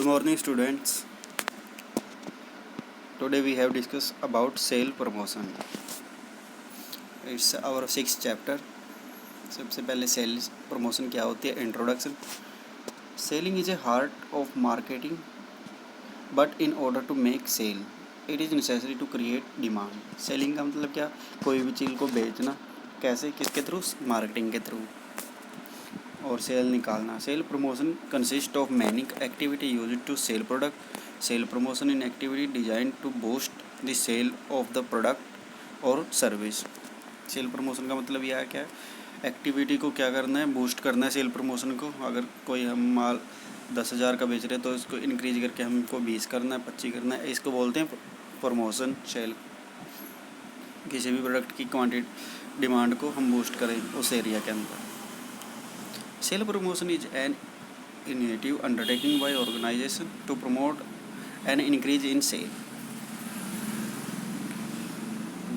Good morning, students. Today we have discussed about sale promotion. It's our 6th chapter. सबसे पहले sales promotion क्या होती है, introduction. Selling is a heart of marketing, but in order to make sell it is necessary to create demand. Selling का मतलब क्या, कोई भी चीज़ को बेचना. कैसे, किसके थ्रू, मार्केटिंग के थ्रू, और सेल निकालना. Sale promotion consist of many activity use to sell product. Sale promotion in activity design to boost the sale of the product और सर्विस. सेल प्रमोशन का मतलब यह क्या है, एक्टिविटी को क्या करना है, बूस्ट करना है सेल प्रमोशन को. अगर कोई हम माल 10,000 का बेच रहे हैं तो इसको इंक्रीज करके हमको 20 करना है, 25 करना है. इसको बोलते हैं प्रमोशन. सेल, किसी भी प्रोडक्ट की क्वांटिटी डिमांड को हम बूस्ट करें उस एरिया के अंदर. Sale promotion is an initiative undertaken by organization to promote an increase in sale.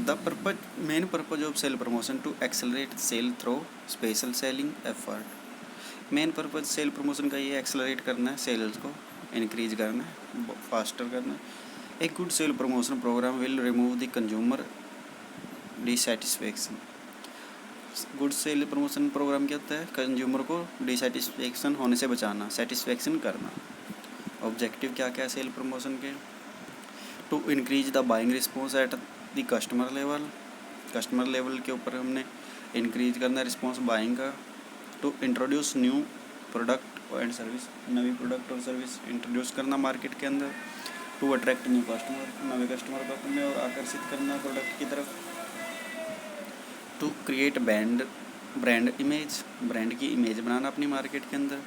The main purpose of sale promotion to accelerate sale through special selling effort. Main purpose sale promotion का ये accelerate करना है, sales को increase करना है, faster करना है. A good sale promotion program will remove the consumer dissatisfaction. Good sale promotion program क्या होता है, कंज्यूमर को डिसैटिस्फैक्शन होने से बचाना, सेटिस्फैक्शन करना. ऑब्जेक्टिव क्या क्या है सेल प्रमोशन के, to increase the buying response at the customer level. Customer level के ऊपर हमने इंक्रीज करना है रिस्पॉन्स बाइंग का. To introduce new product and service, नवी प्रोडक्ट और सर्विस इंट्रोड्यूस करना मार्केट के अंदर. टू अट्रैक्ट न्यू कस्टमर, नवे कस्टमर को अपने और आकर्षित करना प्रोडक्ट की तरफ. To create brand image, brand की इमेज बनाना अपनी मार्केट के अंदर.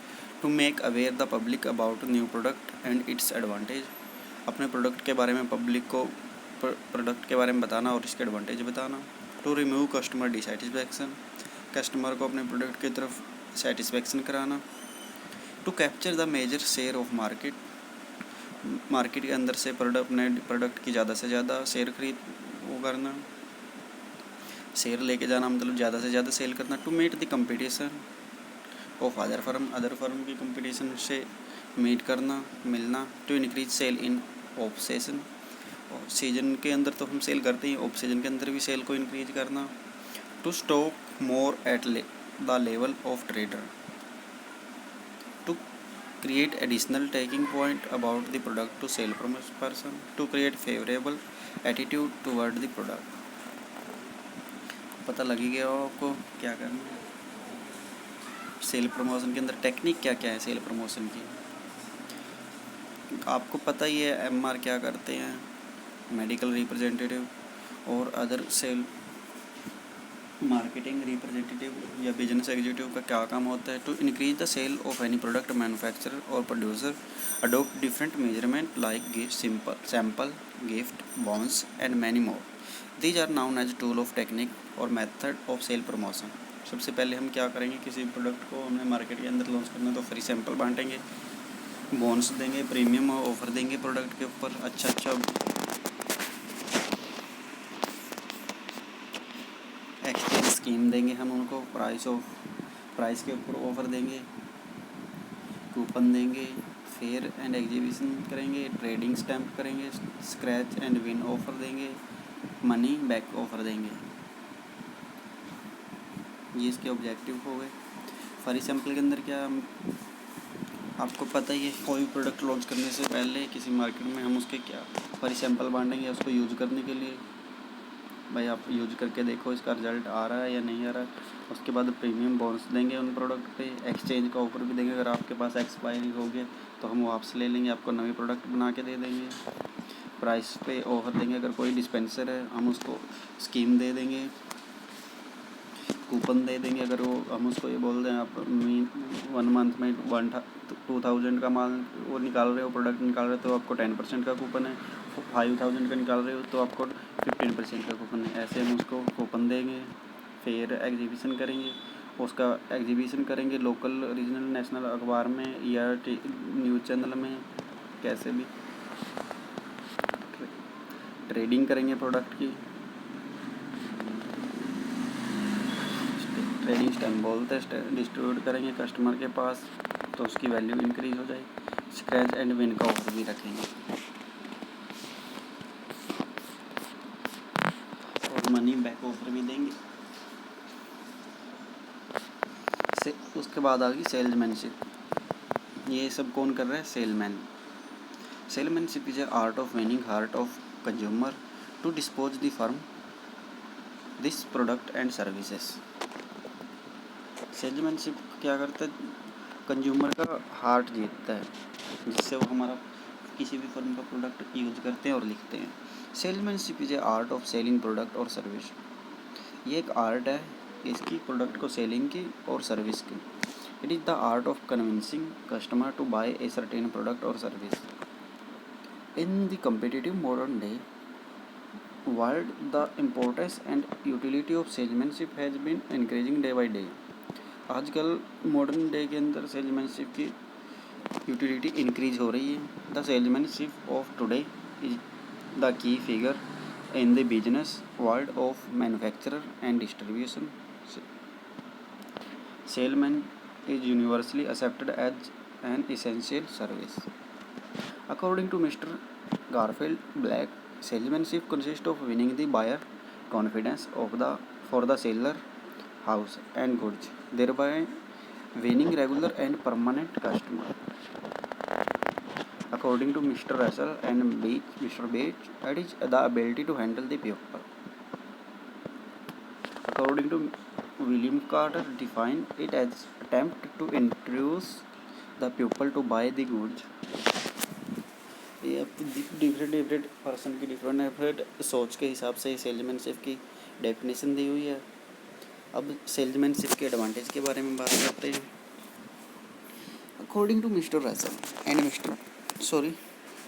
To make aware the public about new product and it's advantage. अपने प्रोडक्ट के बारे में पब्लिक को प्रोडक्ट के बारे में बताना और इसके एडवांटेज बताना. To remove customer dissatisfaction, customer को अपने प्रोडक्ट की तरफ सेटिस्फैक्शन कराना. To capture the major share of market, market के अंदर से अपने प्रोडक्ट की ज़्यादा से ज़्यादा शेयर खरीद वो करना, शेयर लेके जाना, मतलब ज़्यादा से ज़्यादा सेल करना. To meet the competition of other firm की कंपटीशन से मीट करना, मिलना. To increase sale in off season, और सीजन के अंदर तो हम सेल करते हैं, ऑफ सीजन के अंदर भी सेल को इंक्रीज करना. To stock more at the level of trader. To create additional taking point about the product to sale person. To create favourable attitude toward the product. पता लग ही गया हो आपको क्या करना है. सेल प्रमोशन के अंदर टेक्निक क्या क्या है सेल प्रमोशन की, आपको पता ही है. एमआर क्या करते हैं, मेडिकल रिप्रेजेंटेटिव और अदर सेल मार्केटिंग रिप्रेजेंटेटिव या बिजनेस एग्जीक्यूटिव का क्या काम होता है. To increase the sale of any product, manufacturer और producer adopt different measurement like gift, sample, gift, bonus and many more. These are known as tool of technique और method of sale promotion. सबसे पहले हम क्या करेंगे, किसी product को हमने मार्केट के अंदर लॉन्च करना तो फ्री सैंपल बांटेंगे, बोनस देंगे, प्रीमियम ऑफर देंगे प्रोडक्ट के ऊपर, अच्छा एक्सचेंज स्कीम देंगे हम उनको, प्राइस के ऊपर ऑफर देंगे, कूपन देंगे, फेयर एंड एग्जीबिशन करेंगे, ट्रेडिंग स्टैम्प करेंगे, स्क्रैच एंड विन ऑफर देंगे, मनी बैक ऑफर देंगे. ये इसके ऑब्जेक्टिव हो गए. फ्री सैंपल के अंदर क्या, आपको पता ही है, कोई प्रोडक्ट लॉन्च करने से पहले किसी मार्केट में हम उसके क्या फ्री सैंपल बांटेंगे उसको यूज़ करने के लिए. भाई आप यूज करके देखो इसका रिजल्ट आ रहा है या नहीं आ रहा है. उसके बाद प्रीमियम बोनस देंगे उन प्रोडक्ट पे, एक्सचेंज का ऑफर भी देंगे. अगर आपके पास एक्सपायरी हो गया तो हम वापस ले लेंगे, आपको नई प्रोडक्ट बना के दे देंगे. प्राइस पे ऑफर देंगे, अगर कोई डिस्पेंसर है हम उसको स्कीम दे देंगे, कूपन दे देंगे. अगर वो हम उसको ये बोल दें आप 1 मंथ में 2,000 का माल वो निकाल रहे हो, प्रोडक्ट निकाल रहे हो तो आपको 10% का कूपन है. 5,000 का निकाल रहे हो तो आपको 15% का कूपन है. ऐसे हम उसको कूपन देंगे. फेयर एग्जीबिशन करेंगे, उसका एग्जीबिशन करेंगे लोकल, रीजनल, नेशनल अखबार में या न्यूज़ चैनल में, कैसे भी. ट्रेडिंग करेंगे प्रोडक्ट की, ट्रेडिंग स्टैम्प बोलते हैं, डिस्ट्रीब्यूट करेंगे कस्टमर के पास तो उसकी वैल्यू इंक्रीज़ हो जाएगी. स्क्रैच एंड विन का ऑफर भी रखेंगे और मनी बैक ऑफर भी देंगे। उसके बाद आ गई सेल्समैनशिप। ये सब कौन कर रहा है? Salesman. Salesmanship is a art of winning heart of consumer to dispose the firm this product and services. Salesmanship क्या करता है? कंज्यूमर का हार्ट जीतता है, जिससे वो हमारा किसी भी फर्म का प्रोडक्ट यूज करते हैं और लिखते हैं। Salesmanship is a art of selling product और सर्विस। ये एक आर्ट है इसकी प्रोडक्ट को सेलिंग की और सर्विस की। It is the art of convincing customer to buy a certain product और service. In the competitive modern day world, the importance and utility of salesmanship has been increasing day by day. आजकल modern day के अंदर salesmanship की utility increase हो रही है। The salesmanship of today is the key figure in the business world of manufacture and distribution. Salesman is universally accepted as an essential service. According to Mr. Garfield Black, salesmanship consists of winning the buyer confidence of the for the seller house and goods, thereby winning regular and permanent customer. According to Mr. Russell and Mr. Beach, it is the ability to handle the people. According to William Carter, defined it as attempt to introduce the pupil to buy the goods. ये different person की different सोच के हिसाब से salesmanship की definition दी हुई है। अब सेल्समैनशिप के एडवांटेज के बारे में बात करते हैं। According to Mister Russell and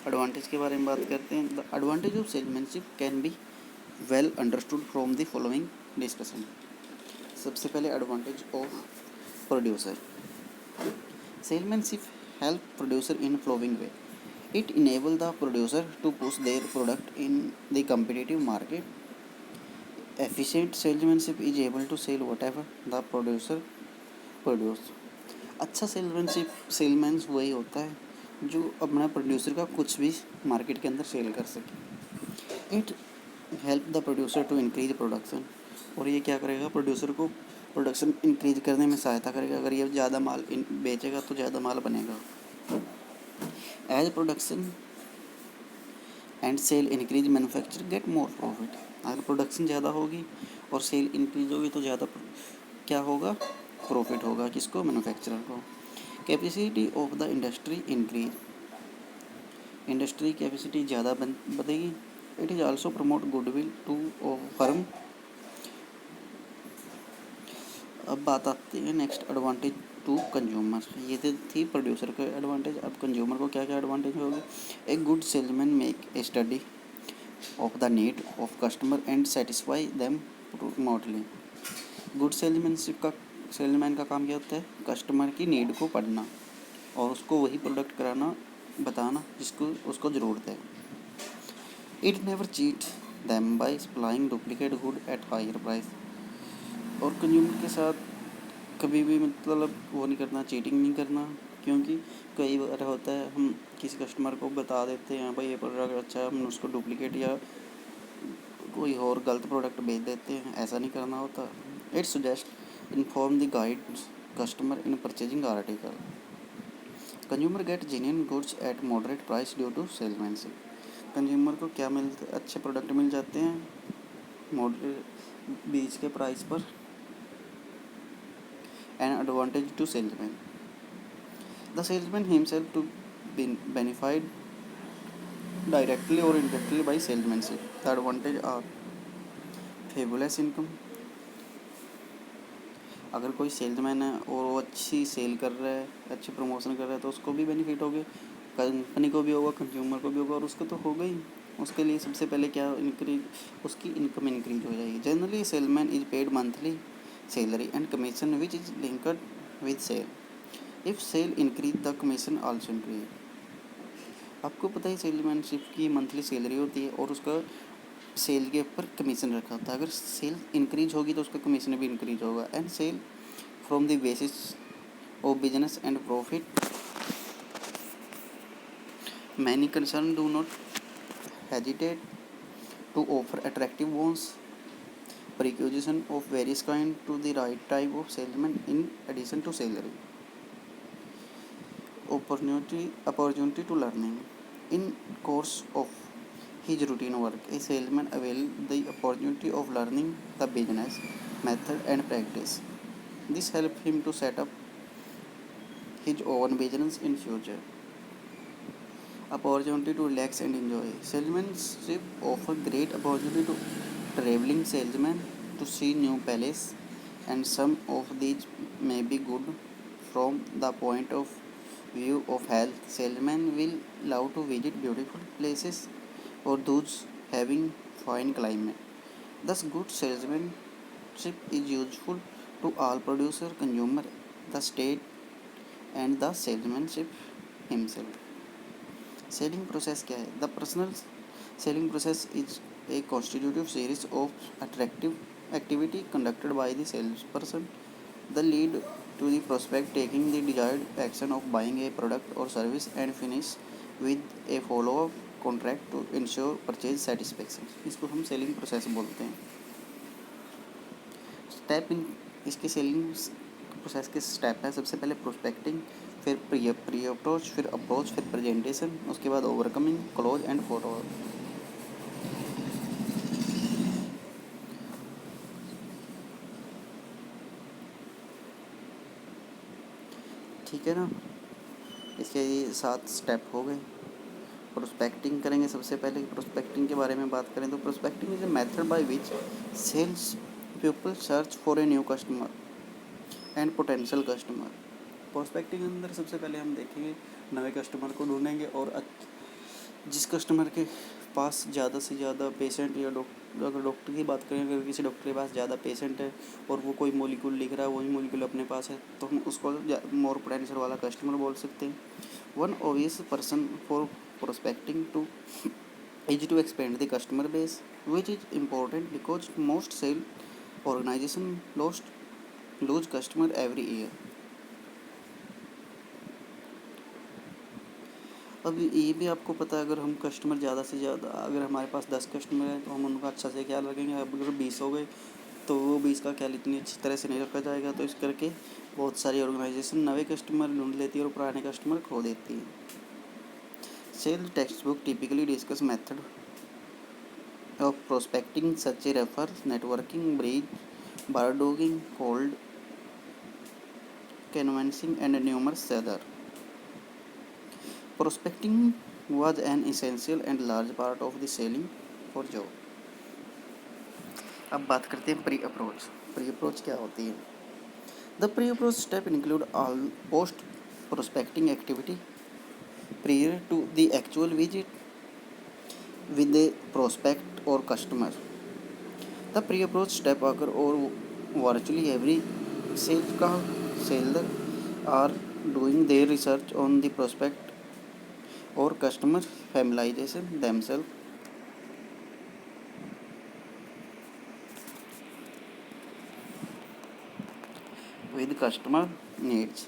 advantage के बारे में बात करते हैं। The advantage of salesmanship can be well understood from the following discussion. सबसे पहले advantage of producer. Salesmanship help producer in flowing way. It enable the producer to push their product in the competitive market. Efficient salesmanship is able to sell whatever the producer produce. अच्छा salesman वही होता है जो अपना producer का कुछ भी market के अंदर सेल कर सके। It help the producer to increase production. और ये क्या करेगा? प्रोड्यूसर को प्रोडक्शन इंक्रीज करने में सहायता करेगा। अगर ये ज़्यादा माल बेचेगा तो ज़्यादा माल बनेगा। As production and sale increase manufacture get more profit. अगर प्रोडक्शन ज़्यादा होगी और सेल इंक्रीज होगी तो ज़्यादा क्या होगा? प्रॉफिट होगा। किसको? मैन्युफैक्चरर को। Capacity of the industry increase. Industry capacity ज़्यादा बढ़ेगी। It is also promote goodwill to firm. अब बात आती है नेक्स्ट एडवांटेज टू कंज्यूमर। ये तो थी प्रोड्यूसर का एडवांटेज। अब कंज्यूमर को क्या क्या एडवांटेज होगी? A good salesman make a study of the need of customer and satisfy them remotely. Good salesman का काम क्या होता है? कस्टमर की नीड को पढ़ना और उसको वही प्रोडक्ट कराना, बताना जिसको उसको ज़रूरत है। It never cheat them by supplying duplicate good at higher price. और कंज्यूमर के साथ कभी भी मतलब वो नहीं करना, चीटिंग नहीं करना, क्योंकि कई बार होता है हम किसी कस्टमर को बता देते हैं भाई ये प्रोडक्ट अच्छा है, हम उसको डुप्लीकेट या कोई और गलत प्रोडक्ट भेज देते हैं। ऐसा नहीं करना होता। It suggest inform the guide customer in purchasing article. Consumer get genuine goods at moderate price due to salesmanship. Consumer को क्या मिलता है? अच्छे प्रोडक्ट मिल जाते हैं मॉडरेट बीच के प्राइस पर। An advantage to salesman. The salesman himself to benefit directly और indirectly by salesmanship. The advantage are fabulous income. अगर कोई सेल्समैन है और वो अच्छी सेल कर रहा है, अच्छी प्रमोशन कर रहा है, तो उसको भी बेनिफिट होगी, कंपनी को भी होगा, कंज्यूमर को भी होगा, और उसको तो होगा ही। उसके लिए सबसे पहले क्या इंक्रीज, उसकी इनकम इंक्रीज हो जाएगी। Generally salesman is paid monthly salary and commission which is linked with sale. If sale increase the commission also increase. आपको पता है सेलमैनशिप की मंथली सैलरी होती है और उसका सेल के ऊपर कमीशन रखा होता है। अगर सेल इंक्रीज होगी तो उसका कमीशन भी इंक्रीज होगा। And sale from the basis of business and profit Many concerned do not hesitate to offer attractive bonds, prerequisition of various kind to the right type of salesman in addition to salary. Opportunity to learning. In course of his routine work, a salesman avails the opportunity of learning the business method and practice. This helps him to set up his own business in future. Opportunity to relax and enjoy. Salesmanship offers great opportunity to traveling salesmen to see new palaces, and some of these may be good from the point of view of health. Salesmen will love to visit beautiful places or those having fine climate. Thus, good salesmanship is useful to all producer, consumer, the state, and the salesmanship himself. Selling process क्या है? The personal selling process is a constitutive series of attractive activity conducted by the salesperson that lead to the prospect taking the desired action of buying a product or service and finish with a follow-up contract to ensure purchase satisfaction. इसको हम selling process बोलते हैं. Step in इसके selling process के step है. सबसे पहले prospecting, फिर प्री अप्रोच, फिर अप्रोच, फिर प्रेजेंटेशन, उसके बाद ओवरकमिंग, क्लोज एंड फॉलो. ठीक है ना. इसके ये 7 स्टेप हो गए. प्रोस्पेक्टिंग करेंगे. सबसे पहले प्रोस्पेक्टिंग के बारे में बात करें तो prospecting is a method by which sales people search for a new customer and potential customer. Prospecting के अंदर सबसे पहले हम देखेंगे नए कस्टमर को ढूंढेंगे और जिस कस्टमर के पास ज़्यादा से ज़्यादा पेशेंट या अगर डॉक्टर की बात करें, अगर किसी डॉक्टर के पास ज़्यादा पेशेंट है और वो कोई मॉलिक्यूल लिख रहा है, वही मॉलिक्यूल अपने पास है, तो हम उसको मोर पोटेंशियल वाला कस्टमर बोल सकते हैं. One obvious person for prospecting to is to expand the customer base which is important because most sale organization lose customer every year. अब ये भी आपको पता है, अगर हम कस्टमर ज़्यादा से ज़्यादा, अगर हमारे पास 10 कस्टमर हैं तो हम उनका अच्छा से ख्याल रखेंगे. अब अगर 20 हो गए तो वो 20 का ख्याल इतनी अच्छी तरह से नहीं रखा जाएगा. तो इस करके बहुत सारी ऑर्गेनाइजेशन नए कस्टमर ढूंढ लेती है और पुराने कस्टमर खो देती है. Sale textbook typically discuss method of prospecting such a refer, networking, breeze, bird dogging, cold canvassing and numerous other. Prospecting was an essential and large part of the selling for job. अब बात करते हैं pre approach. Pre approach क्या होती है? The pre-approach step include all post prospecting activity prior to the actual visit with the prospect or customer. The pre-approach step occur or virtually every seller are doing their research on the prospect or customer, familiarization themselves with customer needs,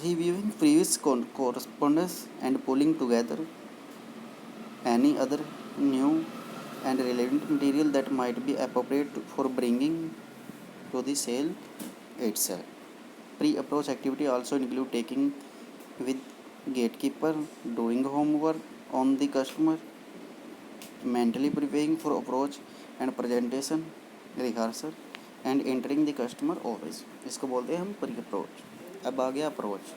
reviewing previous correspondence and pulling together any other new and relevant material that might be appropriate for bringing to the sale itself. Pre-approach activity also include taking with gatekeeper, doing homework on the customer, mentally preparing for approach and presentation, rehearsal and entering the customer office. इसको बोलते हैं हम pre approach. अब आ गया approach.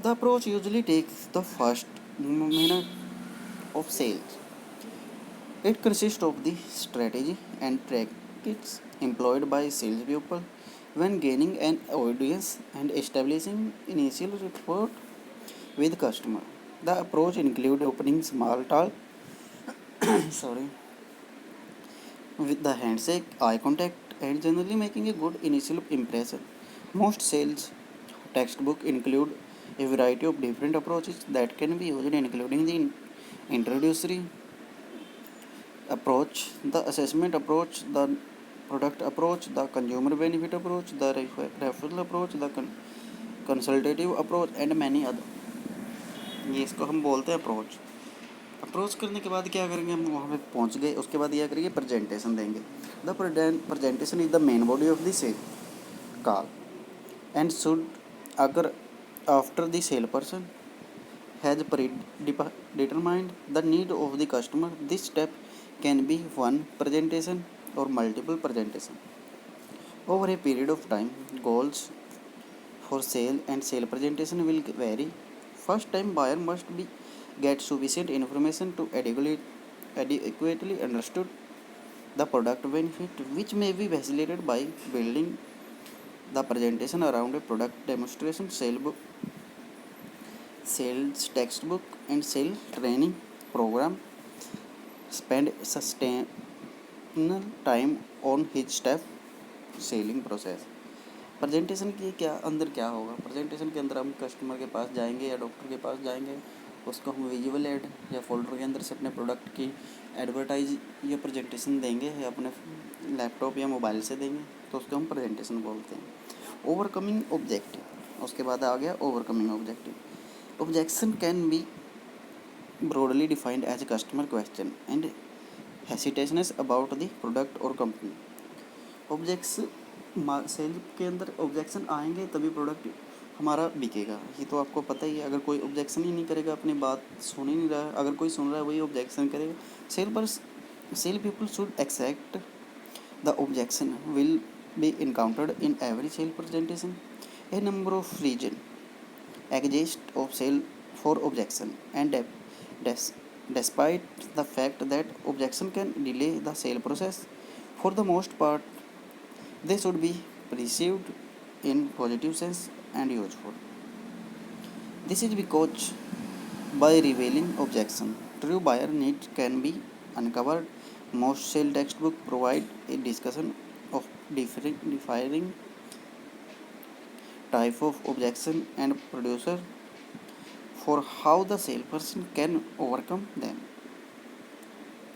The approach usually takes the first minute of sales. It consists of the strategy and tactics employed by salespeople when gaining an audience and establishing initial rapport with customer. The approach includes opening small talk, with the handshake, eye contact, and generally making a good initial impression. Most sales textbooks include a variety of different approaches that can be used, including the introductory approach, the assessment approach, the product approach, the consumer benefit approach, the referral approach, the consultative approach and many other. ये इसको हम बोलते हैं approach करने के बाद क्या करेंगे, हम वहाँ पे पहुँच गए, उसके बाद यह करेंगे प्रेजेंटेशन देंगे. The presentation is the main body of the sale call and should occur after the sale person has determined the need of the customer. This step can be one presentation or multiple presentation over a period of time. Goals for sale and sale presentation will vary. First time buyer must be get sufficient information to adequately understood the product benefit, which may be facilitated by building the presentation around a product demonstration, sale book, sales textbook and sales training program. Spend sustainable time on his step selling process. Presentation की क्या अंदर क्या होगा, presentation के अंदर हम customer के पास जाएंगे या डॉक्टर के पास जाएंगे, उसको हम विजुअल ऐड या फोल्डर के अंदर से अपने प्रोडक्ट की एडवर्टाइज या प्रेजेंटेशन देंगे या अपने लैपटॉप या मोबाइल से देंगे, तो उसको हम प्रेजेंटेशन बोलते हैं. ओवरकमिंग ऑब्जेक्टिव, उसके बाद आ गया overcoming objective. Objection can be broadly defined as a customer question and hesitations about the product or company. Sale के अंदर ऑब्जेक्शन आएंगे तभी प्रोडक्ट हमारा बिकेगा, ये तो आपको पता ही है. अगर कोई ऑब्जेक्शन ही नहीं करेगा, अपनी बात सुन ही नहीं रहा है, अगर कोई सुन रहा है वही ऑब्जेक्शन करेगा. Sale people should accept the objection will be encountered in every sale presentation. A number of reason exist of sale for objection and despite the fact that objection can delay the sale process, for the most part they should be perceived in positive sense and useful. This is because by revealing objection, true buyer need can be uncovered. Most sale textbook provide a discussion of defining type of objection and producer for how the salesperson can overcome them.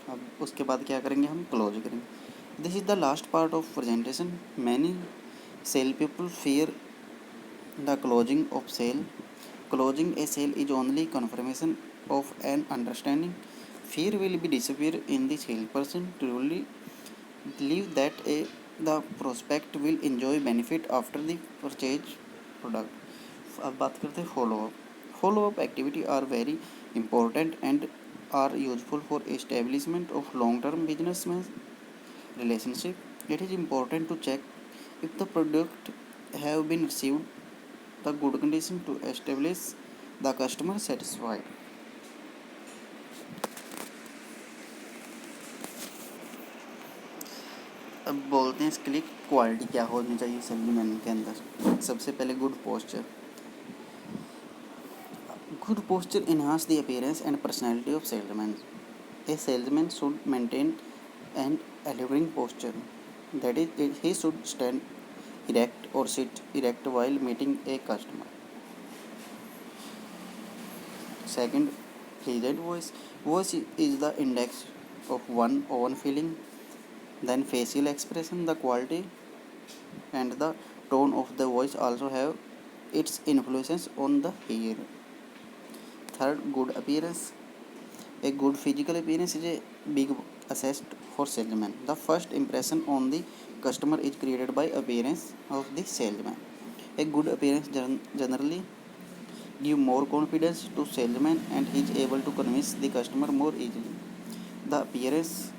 अब उसके बाद क्या करेंगे, हम close करेंगे. This is the last part of presentation. Many sale people fear the closing of sale. Closing a sale is only confirmation of an understanding. Fear will be disappear in the salesperson truly believe that the prospect will enjoy benefit after the purchase product. अब बात करते हैं follow up. Follow up activity are very important and are useful for establishment of long-term business relationship. It is important to check if the product have been received the good condition to establish the customer satisfied. अब बोलते हैं इसके लिए quality क्या होनी चाहिए salesman के अंदर. सबसे पहले good posture. Good posture enhance the appearance and personality of salesman. A salesman should maintain an alluring posture. That is, he should stand erect or sit erect while meeting a customer. Second, pleasant voice. Voice is the index of one own feeling. Then facial expression, the quality and the tone of the voice also have its influences on the hearer. Third, good appearance. A good physical appearance is a big asset for salesman. The first impression on the customer is created by appearance of the salesman. A good appearance generally give more confidence to salesman and he is able to convince the customer more easily. The appearance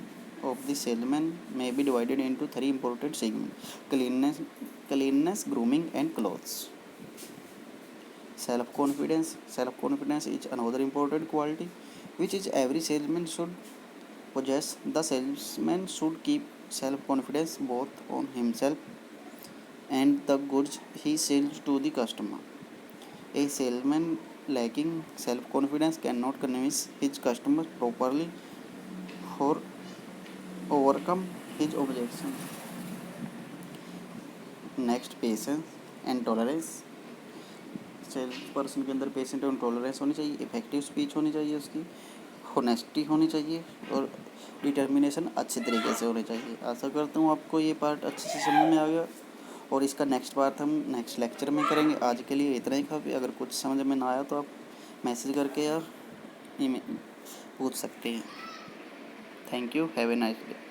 of the salesman may be divided into three important segments: cleanliness, grooming and clothes. Self-confidence. Self-confidence is another important quality which is every salesman should possess. The salesman should keep self-confidence both on himself and the goods he sells to the customer. A salesman lacking self-confidence cannot convince his customer properly or overcome his objection. Next, patience and tolerance. Sales person के अंदर patient और tolerance होनी चाहिए. Effective speech होनी चाहिए, उसकी honesty होनी चाहिए और डिटर्मिनेशन अच्छे तरीके से होनी चाहिए। आशा करता हूँ आपको ये पार्ट अच्छे से समझ में आ गया और इसका नेक्स्ट पार्ट हम नेक्स्ट लेक्चर में करेंगे। आज के लिए इतना ही काफ़ी। अगर कुछ समझ में ना आया तो आप मैसेज करके या ईमेल पूछ सकते हैं। Thank you, have a nice day.